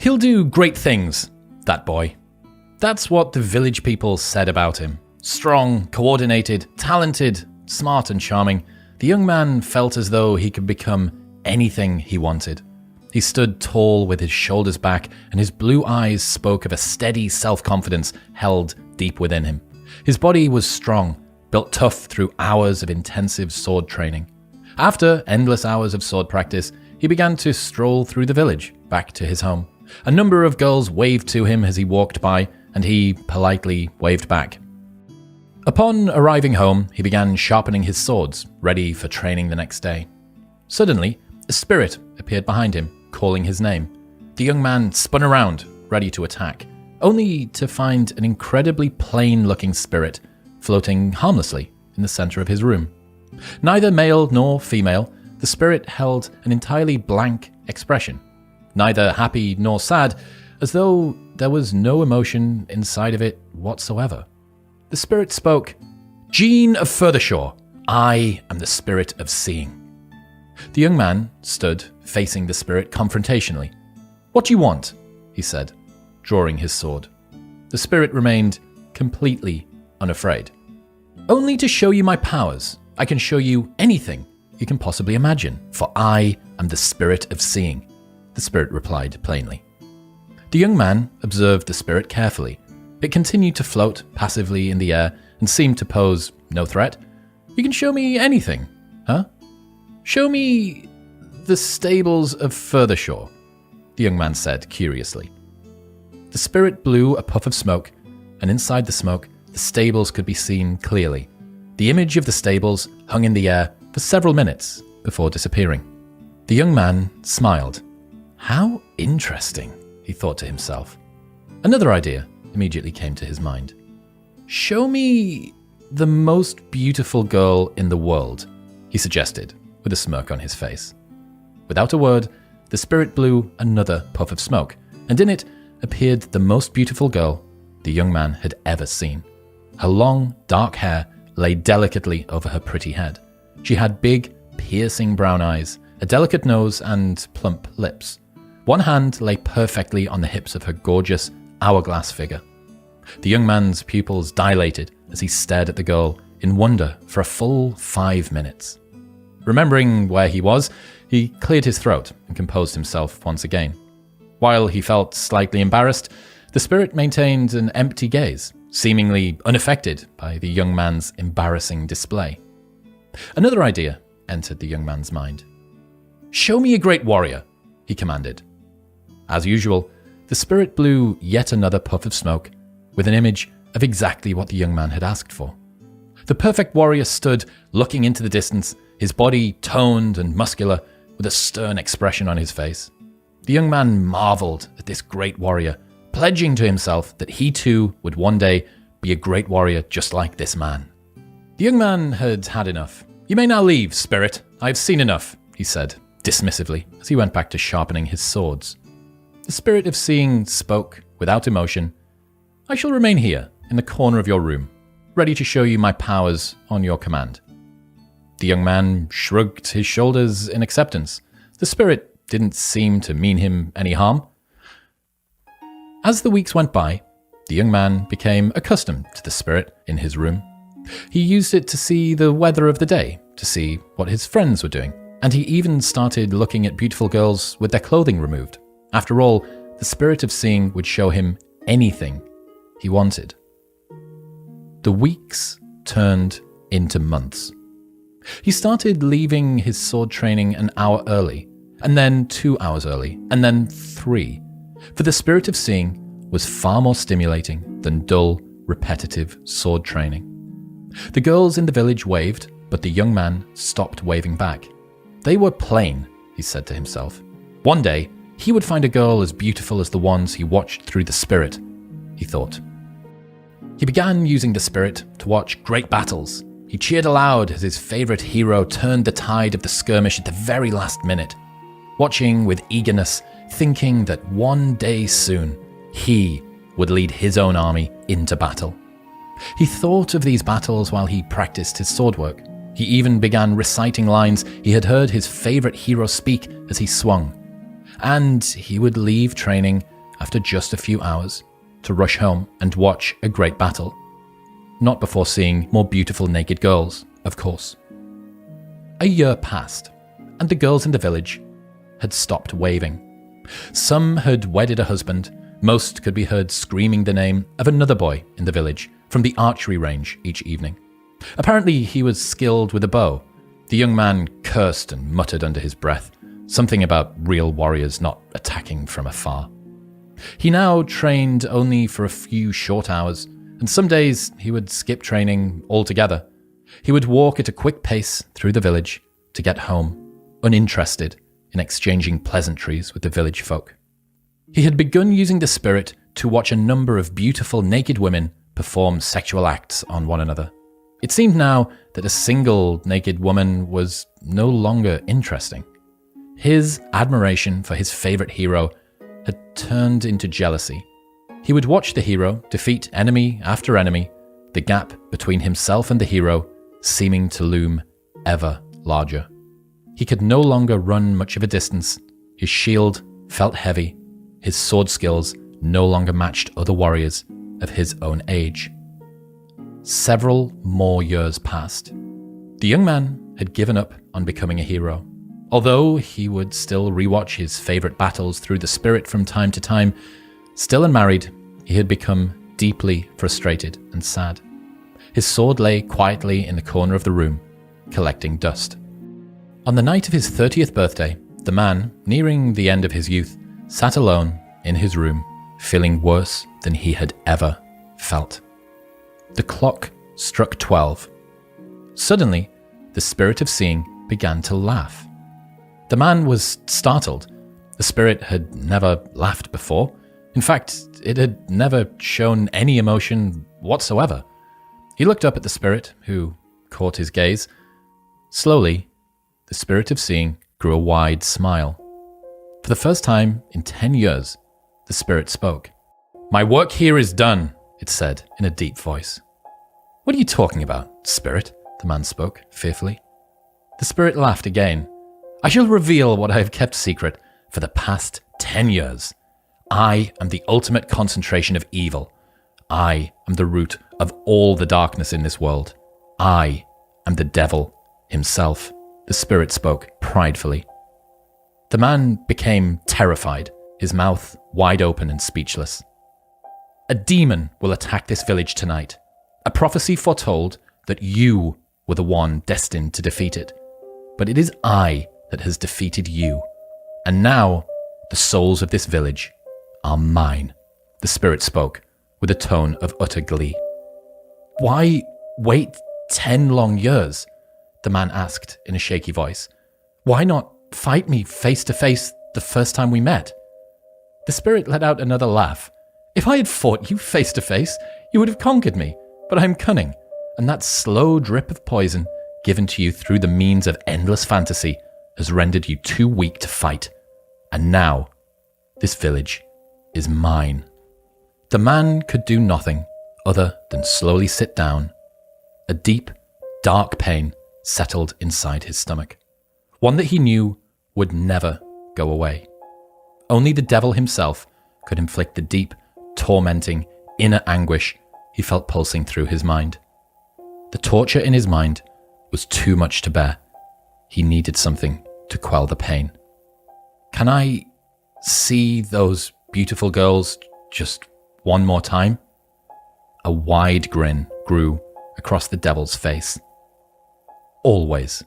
He'll do great things, that boy. That's what the village people said about him. Strong, coordinated, talented, smart and charming, the young man felt as though he could become anything he wanted. He stood tall with his shoulders back, and his blue eyes spoke of a steady self-confidence held deep within him. His body was strong, built tough through hours of intensive sword training. After endless hours of sword practice, he began to stroll through the village, back to his home. A number of girls waved to him as he walked by, and he politely waved back. Upon arriving home, he began sharpening his swords, ready for training the next day. Suddenly, a spirit appeared behind him, calling his name. The young man spun around, ready to attack, only to find an incredibly plain-looking spirit floating harmlessly in the center of his room. Neither male nor female, the spirit held an entirely blank expression, neither happy nor sad, as though there was no emotion inside of it whatsoever. The spirit spoke, "Jean of Furthershore, I am the spirit of seeing." The young man stood facing the spirit confrontationally. "What do you want?" he said, drawing his sword. The spirit remained completely unafraid. "Only to show you my powers. I can show you anything you can possibly imagine, for I am the spirit of seeing," the spirit replied plainly. The young man observed the spirit carefully. It continued to float passively in the air and seemed to pose no threat. "You can show me anything, huh? Show me the stables of Furthershore," the young man said curiously. The spirit blew a puff of smoke, and inside the smoke, the stables could be seen clearly. The image of the stables hung in the air for several minutes before disappearing. The young man smiled. "How interesting," he thought to himself. Another idea immediately came to his mind. "Show me the most beautiful girl in the world," he suggested, with a smirk on his face. Without a word, the spirit blew another puff of smoke, and in it appeared the most beautiful girl the young man had ever seen. Her long, dark hair lay delicately over her pretty head. She had big, piercing brown eyes, a delicate nose, and plump lips. One hand lay perfectly on the hips of her gorgeous, hourglass figure. The young man's pupils dilated as he stared at the girl in wonder for a full 5 minutes. Remembering where he was, he cleared his throat and composed himself once again. While he felt slightly embarrassed, the spirit maintained an empty gaze, seemingly unaffected by the young man's embarrassing display. Another idea entered the young man's mind. "Show me a great warrior," he commanded. As usual, the spirit blew yet another puff of smoke, with an image of exactly what the young man had asked for. The perfect warrior stood, looking into the distance, his body toned and muscular, with a stern expression on his face. The young man marveled at this great warrior, pledging to himself that he too would one day be a great warrior just like this man. The young man had had enough. "You may now leave, spirit. I have seen enough," he said, dismissively, as he went back to sharpening his swords. The spirit of seeing spoke without emotion. "I shall remain here, in the corner of your room, ready to show you my powers on your command." The young man shrugged his shoulders in acceptance. The spirit didn't seem to mean him any harm. As the weeks went by, the young man became accustomed to the spirit in his room. He used it to see the weather of the day, to see what his friends were doing, and he even started looking at beautiful girls with their clothing removed. After all, the spirit of seeing would show him anything he wanted. The weeks turned into months. He started leaving his sword training an hour early, and then 2 hours early, and then 3. For the spirit of seeing was far more stimulating than dull, repetitive sword training. The girls in the village waved, but the young man stopped waving back. They were plain, he said to himself. One day, he would find a girl as beautiful as the ones he watched through the spirit, he thought. He began using the spirit to watch great battles. He cheered aloud as his favorite hero turned the tide of the skirmish at the very last minute, watching with eagerness, thinking that one day soon, he would lead his own army into battle. He thought of these battles while he practiced his sword work. He even began reciting lines he had heard his favorite hero speak as he swung. and he would leave training after just a few hours to rush home and watch a great battle. Not before seeing more beautiful naked girls, of course. A year passed, and the girls in the village had stopped waving. Some had wedded a husband. Most could be heard screaming the name of another boy in the village from the archery range each evening. Apparently, he was skilled with a bow. The young man cursed and muttered under his breath, something about real warriors not attacking from afar. He now trained only for a few short hours, and some days he would skip training altogether. He would walk at a quick pace through the village to get home, uninterested in exchanging pleasantries with the village folk. He had begun using the spirit to watch a number of beautiful naked women perform sexual acts on one another. It seemed now that a single naked woman was no longer interesting. His admiration for his favorite hero had turned into jealousy. He would watch the hero defeat enemy after enemy, the gap between himself and the hero seeming to loom ever larger. He could no longer run much of a distance. His shield felt heavy. His sword skills no longer matched other warriors of his own age. Several more years passed. The young man had given up on becoming a hero. Although he would still rewatch his favorite battles through the spirit from time to time, still unmarried, he had become deeply frustrated and sad. His sword lay quietly in the corner of the room, collecting dust. On the night of his 30th birthday, the man, nearing the end of his youth, sat alone in his room, feeling worse than he had ever felt. The clock struck 12. Suddenly, the spirit of seeing began to laugh. The man was startled. The spirit had never laughed before. In fact, it had never shown any emotion whatsoever. He looked up at the spirit, who caught his gaze. Slowly, the spirit of seeing grew a wide smile. For the first time in 10 years, the spirit spoke. "My work here is done," it said in a deep voice. "What are you talking about, spirit?" the man spoke, fearfully. The spirit laughed again. "I shall reveal what I have kept secret for the past 10 years. I am the ultimate concentration of evil. I am the root of all the darkness in this world. I am the devil himself," the spirit spoke pridefully. The man became terrified, his mouth wide open and speechless. "A demon will attack this village tonight. A prophecy foretold that you were the one destined to defeat it. But it is I that has defeated you. And now the souls of this village are mine," the spirit spoke with a tone of utter glee. "Why wait 10 long years?" the man asked in a shaky voice. "Why not fight me face to face the first time we met?" The spirit let out another laugh. "If I had fought you face to face, you would have conquered me, but I am cunning, and that slow drip of poison given to you through the means of endless fantasy has rendered you too weak to fight. And now, this village is mine." The man could do nothing other than slowly sit down. A deep, dark pain settled inside his stomach, one that he knew would never go away. Only the devil himself could inflict the deep, tormenting, inner anguish he felt pulsing through his mind. The torture in his mind was too much to bear. He needed something to quell the pain. "Can I see those beautiful girls just one more time?" A wide grin grew across the devil's face. "Always,"